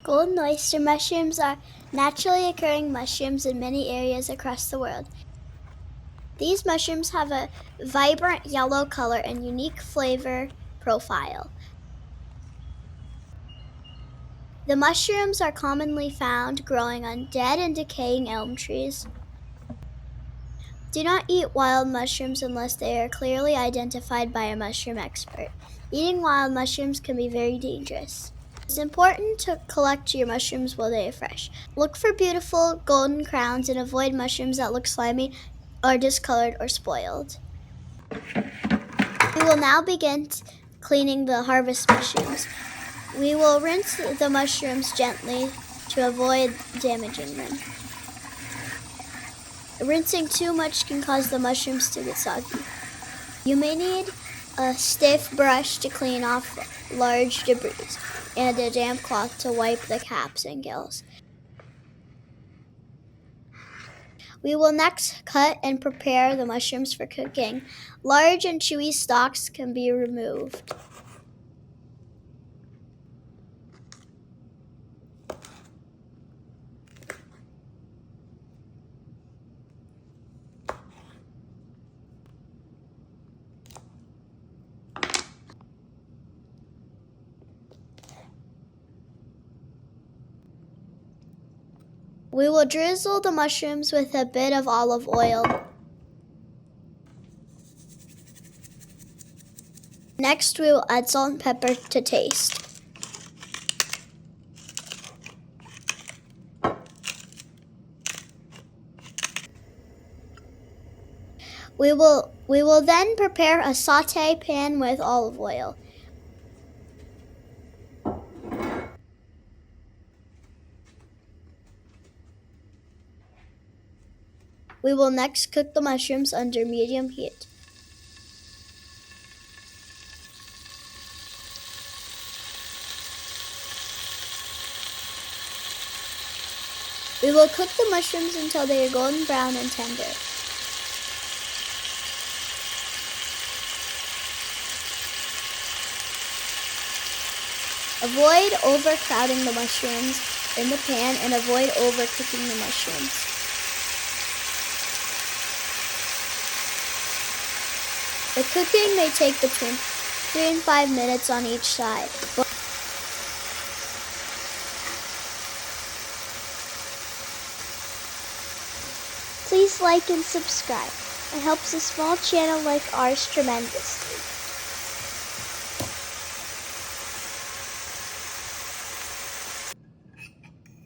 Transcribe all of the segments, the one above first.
Golden oyster mushrooms are naturally occurring mushrooms in many areas across the world. These mushrooms have a vibrant yellow color and unique flavor profile. The mushrooms are commonly found growing on dead and decaying elm trees. Do not eat wild mushrooms unless they are clearly identified by a mushroom expert. Eating wild mushrooms can be very dangerous. It's important to collect your mushrooms while they are fresh. Look for beautiful golden crowns and avoid mushrooms that look slimy or discolored or spoiled. We will now begin cleaning the harvest mushrooms. We will rinse the mushrooms gently to avoid damaging them. Rinsing too much can cause the mushrooms to get soggy. You may need a stiff brush to clean off large debris and a damp cloth to wipe the caps and gills. We will next cut and prepare the mushrooms for cooking. Large and chewy stalks can be removed. We will drizzle the mushrooms with a bit of olive oil. Next, we will add salt and pepper to taste. We will then prepare a sauté pan with olive oil. We will next cook the mushrooms under medium heat. We will cook the mushrooms until they are golden brown and tender. Avoid overcrowding the mushrooms in the pan and avoid overcooking the mushrooms. The cooking may take between 3 and 5 minutes on each side. Please like and subscribe. It helps a small channel like ours tremendously.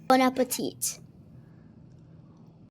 Bon appetit!